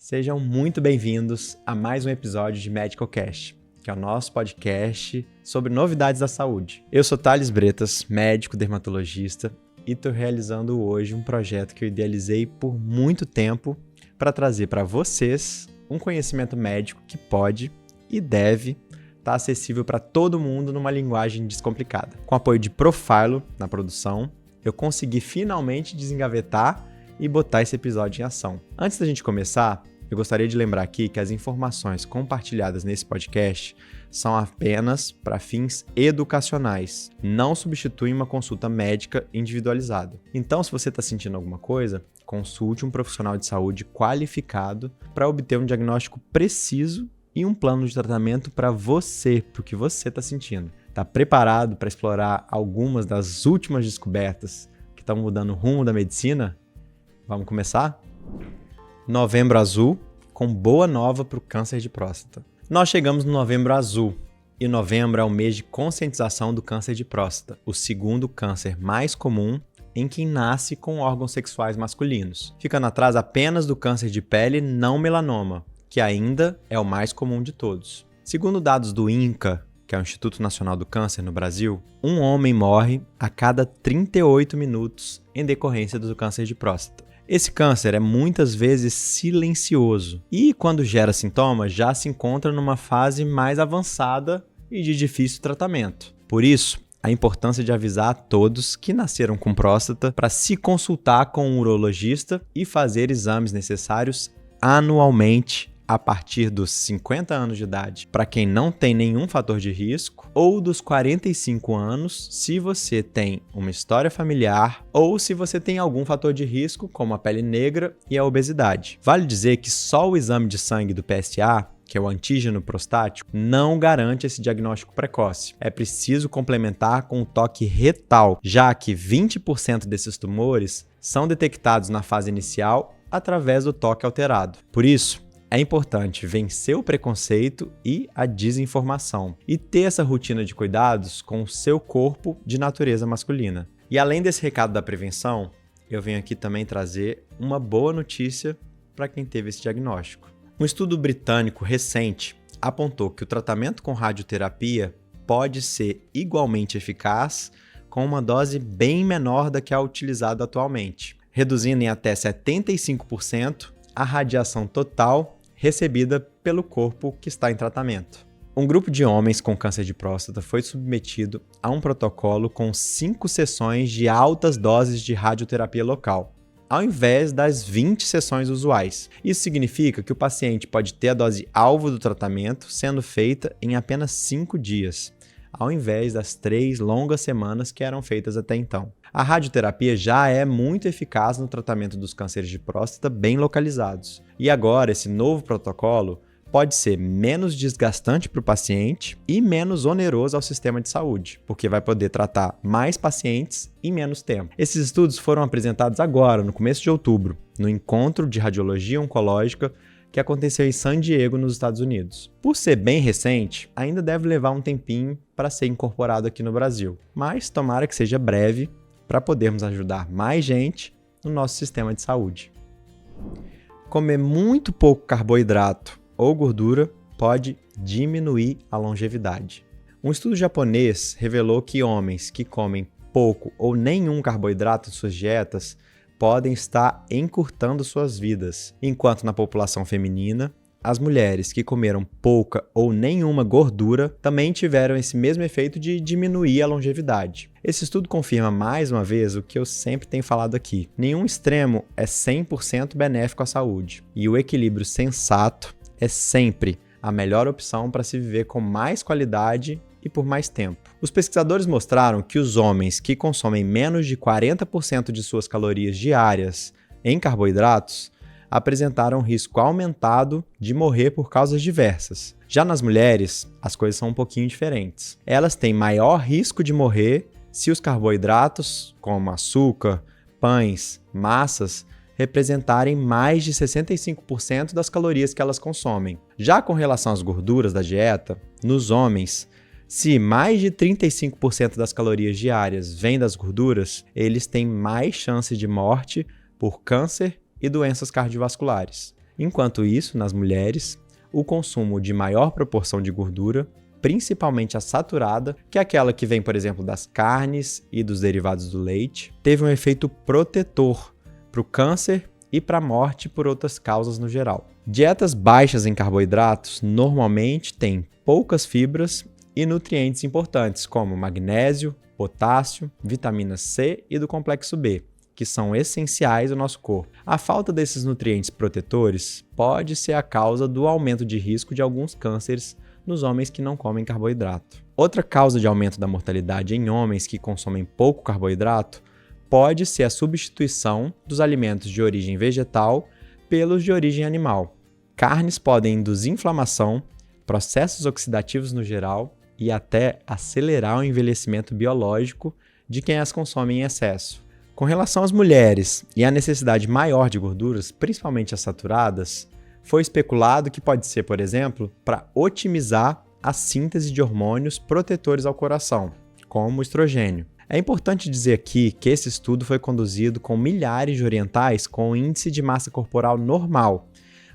Sejam muito bem-vindos a mais um episódio de Medical Cast, que é o nosso podcast sobre novidades da saúde. Eu sou Thales Bretas, médico dermatologista, e estou realizando hoje um projeto que eu idealizei por muito tempo para trazer para vocês um conhecimento médico que pode e deve estar acessível para todo mundo numa linguagem descomplicada. Com apoio de Profilo na produção, eu consegui finalmente desengavetar e botar esse episódio em ação. Antes da gente começar, eu gostaria de lembrar aqui que as informações compartilhadas nesse podcast são apenas para fins educacionais, não substituem uma consulta médica individualizada. Então, se você está sentindo alguma coisa, consulte um profissional de saúde qualificado para obter um diagnóstico preciso e um plano de tratamento para você, para o que você está sentindo. Está preparado para explorar algumas das últimas descobertas que estão mudando o rumo da medicina? Vamos começar? Novembro Azul, com boa nova para o câncer de próstata. Nós chegamos no Novembro Azul, e novembro é o mês de conscientização do câncer de próstata, o segundo câncer mais comum em quem nasce com órgãos sexuais masculinos, ficando atrás apenas do câncer de pele não melanoma, que ainda é o mais comum de todos. Segundo dados do INCA, que é o Instituto Nacional do Câncer no Brasil, um homem morre a cada 38 minutos em decorrência do câncer de próstata. Esse câncer é muitas vezes silencioso e, quando gera sintomas, já se encontra numa fase mais avançada e de difícil tratamento. Por isso, a importância de avisar a todos que nasceram com próstata para se consultar com um urologista e fazer exames necessários anualmente a partir dos 50 anos de idade, para quem não tem nenhum fator de risco, ou dos 45 anos, se você tem uma história familiar, ou se você tem algum fator de risco, como a pele negra e a obesidade. Vale dizer que só o exame de sangue do PSA, que é o antígeno prostático, não garante esse diagnóstico precoce. É preciso complementar com o toque retal, já que 20% desses tumores são detectados na fase inicial através do toque alterado. Por isso, é importante vencer o preconceito e a desinformação e ter essa rotina de cuidados com o seu corpo de natureza masculina. E além desse recado da prevenção, eu venho aqui também trazer uma boa notícia para quem teve esse diagnóstico. Um estudo britânico recente apontou que o tratamento com radioterapia pode ser igualmente eficaz com uma dose bem menor da que a utilizada atualmente, reduzindo em até 75% a radiação total recebida pelo corpo que está em tratamento. Um grupo de homens com câncer de próstata foi submetido a um protocolo com 5 sessões de altas doses de radioterapia local, ao invés das 20 sessões usuais. Isso significa que o paciente pode ter a dose alvo do tratamento sendo feita em apenas 5 dias, ao invés das 3 longas semanas que eram feitas até então. A radioterapia já é muito eficaz no tratamento dos cânceres de próstata bem localizados. E agora, esse novo protocolo pode ser menos desgastante para o paciente e menos oneroso ao sistema de saúde, porque vai poder tratar mais pacientes em menos tempo. Esses estudos foram apresentados agora, no começo de outubro, no Encontro de Radiologia Oncológica que aconteceu em San Diego, nos Estados Unidos. Por ser bem recente, ainda deve levar um tempinho para ser incorporado aqui no Brasil, mas tomara que seja breve para podermos ajudar mais gente no nosso sistema de saúde. Comer muito pouco carboidrato ou gordura pode diminuir a longevidade. Um estudo japonês revelou que homens que comem pouco ou nenhum carboidrato em suas dietas podem estar encurtando suas vidas, enquanto na população feminina, as mulheres que comeram pouca ou nenhuma gordura também tiveram esse mesmo efeito de diminuir a longevidade. Esse estudo confirma mais uma vez o que eu sempre tenho falado aqui. Nenhum extremo é 100% benéfico à saúde, e o equilíbrio sensato é sempre a melhor opção para se viver com mais qualidade e por mais tempo. Os pesquisadores mostraram que os homens que consomem menos de 40% de suas calorias diárias em carboidratos apresentaram risco aumentado de morrer por causas diversas. Já nas mulheres, as coisas são um pouquinho diferentes. Elas têm maior risco de morrer se os carboidratos, como açúcar, pães, massas, representarem mais de 65% das calorias que elas consomem. Já com relação às gorduras da dieta, nos homens, se mais de 35% das calorias diárias vêm das gorduras, eles têm mais chance de morte por câncer e doenças cardiovasculares. Enquanto isso, nas mulheres, o consumo de maior proporção de gordura, principalmente a saturada, que é aquela que vem, por exemplo, das carnes e dos derivados do leite, teve um efeito protetor para o câncer e para a morte por outras causas no geral. Dietas baixas em carboidratos normalmente têm poucas fibras e nutrientes importantes como magnésio, potássio, vitamina C e do complexo B, que são essenciais ao nosso corpo. A falta desses nutrientes protetores pode ser a causa do aumento de risco de alguns cânceres nos homens que não comem carboidrato. Outra causa de aumento da mortalidade em homens que consomem pouco carboidrato pode ser a substituição dos alimentos de origem vegetal pelos de origem animal. Carnes podem induzir inflamação, processos oxidativos no geral e até acelerar o envelhecimento biológico de quem as consome em excesso. Com relação às mulheres e à necessidade maior de gorduras, principalmente as saturadas, foi especulado que pode ser, por exemplo, para otimizar a síntese de hormônios protetores ao coração, como o estrogênio. É importante dizer aqui que esse estudo foi conduzido com milhares de orientais com índice de massa corporal normal,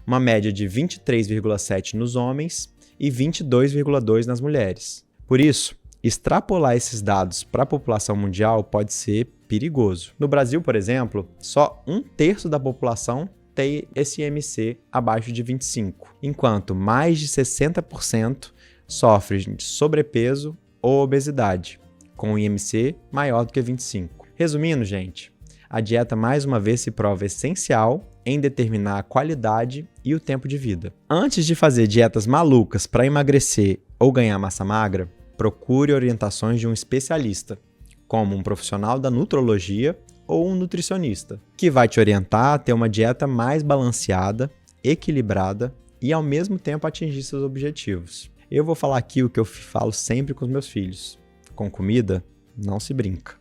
uma média de 23,7 nos homens e 22,2 nas mulheres. Por isso, extrapolar esses dados para a população mundial pode ser perigoso. No Brasil, por exemplo, só 1/3 da população tem esse IMC abaixo de 25, enquanto mais de 60% sofre de sobrepeso ou obesidade, com o IMC maior do que 25. Resumindo, gente, a dieta mais uma vez se prova essencial em determinar a qualidade e o tempo de vida. Antes de fazer dietas malucas para emagrecer ou ganhar massa magra, procure orientações de um especialista, como um profissional da nutrologia ou um nutricionista, que vai te orientar a ter uma dieta mais balanceada, equilibrada e ao mesmo tempo atingir seus objetivos. Eu vou falar aqui o que eu falo sempre com os meus filhos. Com comida, não se brinca.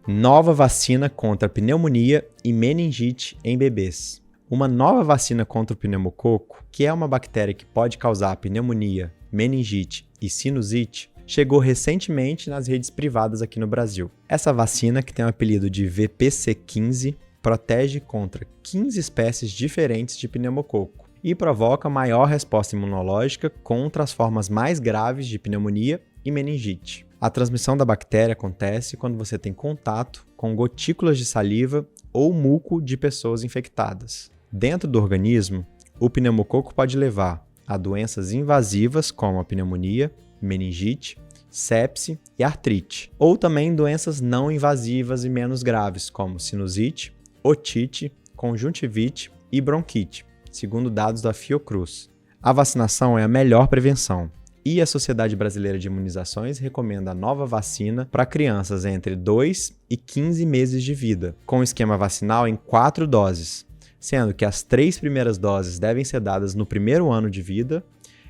Nova vacina contra pneumonia e meningite em bebês. Uma nova vacina contra o pneumococo, que é uma bactéria que pode causar pneumonia, meningite e sinusite, chegou recentemente nas redes privadas aqui no Brasil. Essa vacina, que tem o apelido de VPC-15, protege contra 15 espécies diferentes de pneumococo e provoca maior resposta imunológica contra as formas mais graves de pneumonia e meningite. A transmissão da bactéria acontece quando você tem contato com gotículas de saliva ou muco de pessoas infectadas. Dentro do organismo, o pneumococo pode levar a doenças invasivas como a pneumonia, meningite, sepse e artrite, ou também doenças não invasivas e menos graves como sinusite, otite, conjuntivite e bronquite, segundo dados da Fiocruz. A vacinação é a melhor prevenção. E a Sociedade Brasileira de Imunizações recomenda a nova vacina para crianças entre 2 e 15 meses de vida, com esquema vacinal em 4 doses, sendo que as 3 primeiras doses devem ser dadas no primeiro ano de vida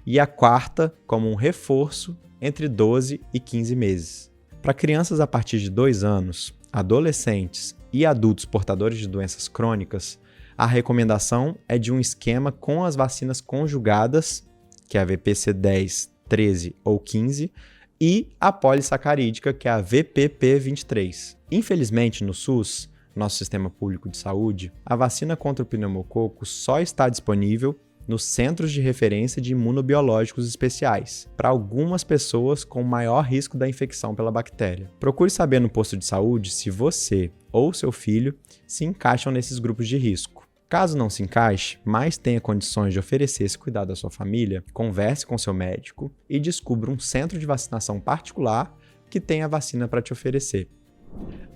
e a quarta como um reforço entre 12 e 15 meses. Para crianças a partir de 2 anos, adolescentes e adultos portadores de doenças crônicas, a recomendação é de um esquema com as vacinas conjugadas, que é a VPC-10, 13 ou 15, e a polissacarídica, que é a VPP-23. Infelizmente, no SUS, nosso sistema público de saúde, a vacina contra o pneumococo só está disponível nos Centros de Referência de Imunobiológicos Especiais, para algumas pessoas com maior risco da infecção pela bactéria. Procure saber no posto de saúde se você ou seu filho se encaixam nesses grupos de risco. Caso não se encaixe, mas tenha condições de oferecer esse cuidado à sua família, converse com seu médico e descubra um centro de vacinação particular que tenha a vacina para te oferecer.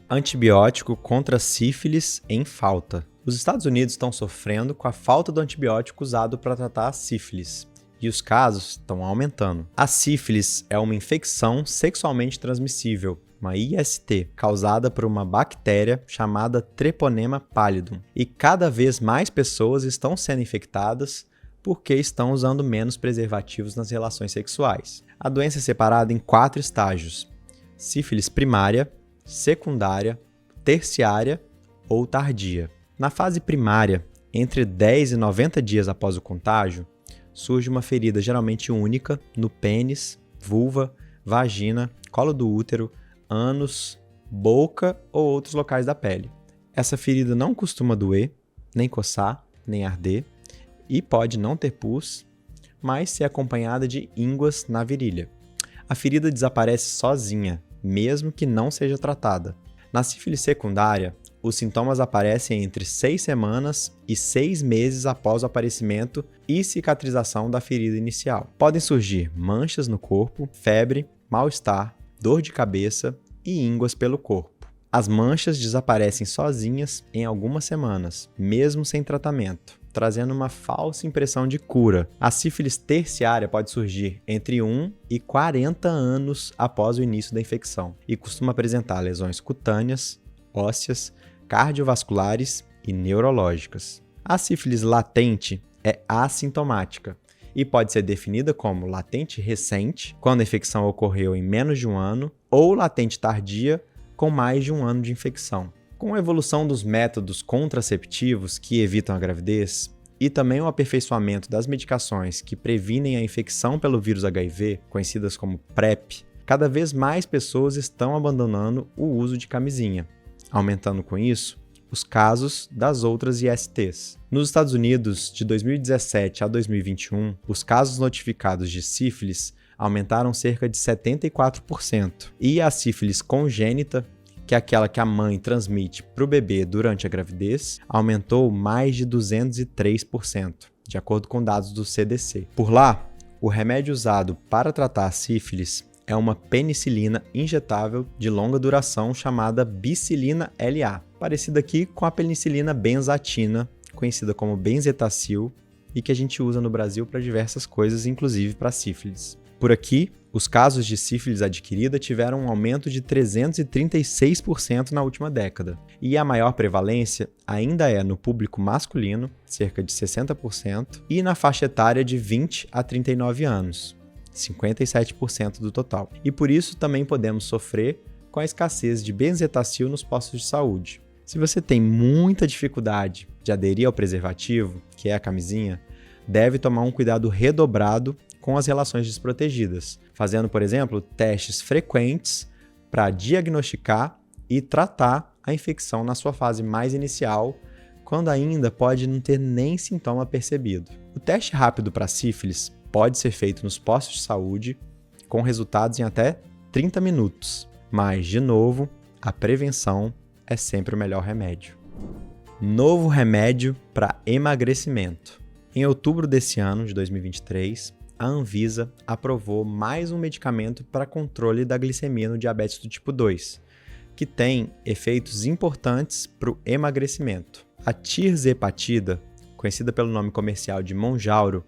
Antibiótico contra sífilis em falta. Os Estados Unidos estão sofrendo com a falta do antibiótico usado para tratar a sífilis, e os casos estão aumentando. A sífilis é uma infecção sexualmente transmissível, uma IST, causada por uma bactéria chamada Treponema pallidum. E cada vez mais pessoas estão sendo infectadas porque estão usando menos preservativos nas relações sexuais. A doença é separada em 4 estágios: sífilis primária, secundária, terciária ou tardia. Na fase primária, entre 10 e 90 dias após o contágio, surge uma ferida geralmente única no pênis, vulva, vagina, colo do útero, ânus, boca ou outros locais da pele. Essa ferida não costuma doer, nem coçar, nem arder, e pode não ter pus, mas ser acompanhada de ínguas na virilha. A ferida desaparece sozinha, mesmo que não seja tratada. Na sífilis secundária, os sintomas aparecem entre 6 semanas e 6 meses após o aparecimento e cicatrização da ferida inicial. Podem surgir manchas no corpo, febre, mal-estar, dor de cabeça e ínguas pelo corpo. As manchas desaparecem sozinhas em algumas semanas, mesmo sem tratamento, trazendo uma falsa impressão de cura. A sífilis terciária pode surgir entre 1 e 40 anos após o início da infecção e costuma apresentar lesões cutâneas, ósseas, cardiovasculares e neurológicas. A sífilis latente é assintomática e pode ser definida como latente recente, quando a infecção ocorreu em menos de um ano, ou latente tardia, com mais de um ano de infecção. Com a evolução dos métodos contraceptivos que evitam a gravidez e também o aperfeiçoamento das medicações que previnem a infecção pelo vírus HIV, conhecidas como PrEP, cada vez mais pessoas estão abandonando o uso de camisinha, aumentando com isso os casos das outras ISTs. Nos Estados Unidos, de 2017 a 2021, os casos notificados de sífilis aumentaram cerca de 74%, e a sífilis congênita, que é aquela que a mãe transmite para o bebê durante a gravidez, aumentou mais de 203%, de acordo com dados do CDC. Por lá, o remédio usado para tratar a sífilis é uma penicilina injetável de longa duração chamada bicilina LA, parecida aqui com a penicilina benzatina, conhecida como benzetacil, e que a gente usa no Brasil para diversas coisas, inclusive para sífilis. Por aqui, os casos de sífilis adquirida tiveram um aumento de 336% na última década, e a maior prevalência ainda é no público masculino, cerca de 60%, e na faixa etária de 20 a 39 anos. 57% do total. E por isso também podemos sofrer com a escassez de benzetacil nos postos de saúde. Se você tem muita dificuldade de aderir ao preservativo, que é a camisinha, deve tomar um cuidado redobrado com as relações desprotegidas, fazendo, por exemplo, testes frequentes para diagnosticar e tratar a infecção na sua fase mais inicial, quando ainda pode não ter nem sintoma percebido. O teste rápido para sífilis pode ser feito nos postos de saúde, com resultados em até 30 minutos. Mas, de novo, a prevenção é sempre o melhor remédio. Novo remédio para emagrecimento. Em outubro desse ano, de 2023, a Anvisa aprovou mais um medicamento para controle da glicemia no diabetes do tipo 2, que tem efeitos importantes para o emagrecimento. A tirzepatida, conhecida pelo nome comercial de Mounjaro,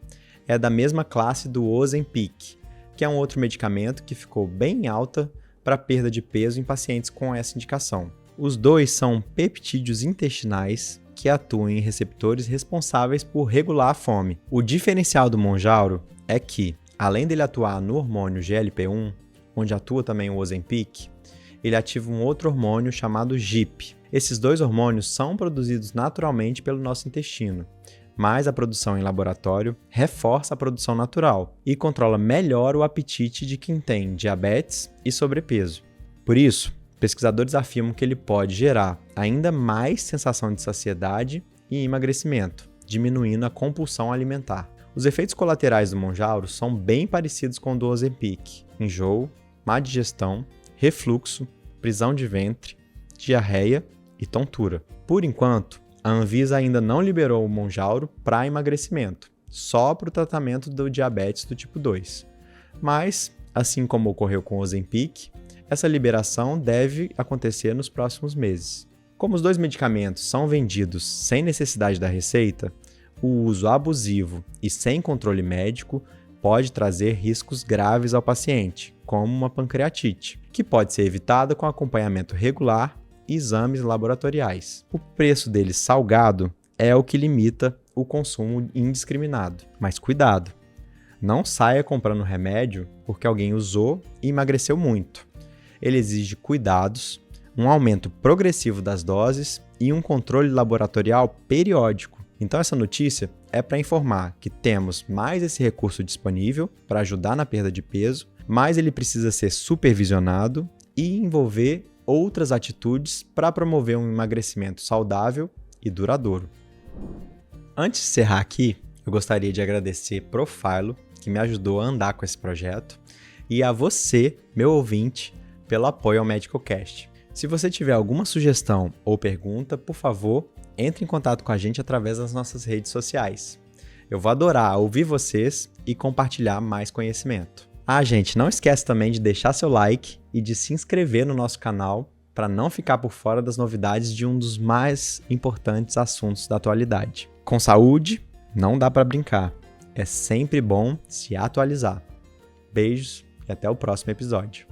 é da mesma classe do Ozempic, que é um outro medicamento que ficou bem alta para perda de peso em pacientes com essa indicação. Os dois são peptídeos intestinais que atuam em receptores responsáveis por regular a fome. O diferencial do Mounjaro é que, além dele atuar no hormônio GLP-1, onde atua também o Ozempic, ele ativa um outro hormônio chamado GIP. Esses dois hormônios são produzidos naturalmente pelo nosso intestino, mas a produção em laboratório reforça a produção natural e controla melhor o apetite de quem tem diabetes e sobrepeso. Por isso, pesquisadores afirmam que ele pode gerar ainda mais sensação de saciedade e emagrecimento, diminuindo a compulsão alimentar. Os efeitos colaterais do Mounjaro são bem parecidos com o do Ozempic: enjoo, má digestão, refluxo, prisão de ventre, diarreia e tontura. Por enquanto, a Anvisa ainda não liberou o Mounjaro para emagrecimento, só para o tratamento do diabetes do tipo 2. Mas, assim como ocorreu com o Ozempic, essa liberação deve acontecer nos próximos meses. Como os dois medicamentos são vendidos sem necessidade da receita, o uso abusivo e sem controle médico pode trazer riscos graves ao paciente, como uma pancreatite, que pode ser evitada com acompanhamento regular e exames laboratoriais. O preço deles salgado é o que limita o consumo indiscriminado. Mas cuidado! Não saia comprando remédio porque alguém usou e emagreceu muito. Ele exige cuidados, um aumento progressivo das doses e um controle laboratorial periódico. Então essa notícia é para informar que temos mais esse recurso disponível para ajudar na perda de peso, mas ele precisa ser supervisionado e envolver outras atitudes para promover um emagrecimento saudável e duradouro. Antes de encerrar aqui, Eu gostaria de agradecer pro Philo, que me ajudou a andar com esse projeto, e a você, meu ouvinte, pelo apoio ao MedicalCast. Se você tiver alguma sugestão ou pergunta, por favor, entre em contato com a gente através das nossas redes sociais. Eu vou adorar ouvir vocês e compartilhar mais conhecimento. Gente, não esquece também de deixar seu like e de se inscrever no nosso canal para não ficar por fora das novidades de um dos mais importantes assuntos da atualidade. Com saúde, não dá para brincar. É sempre bom se atualizar. Beijos e até o próximo episódio.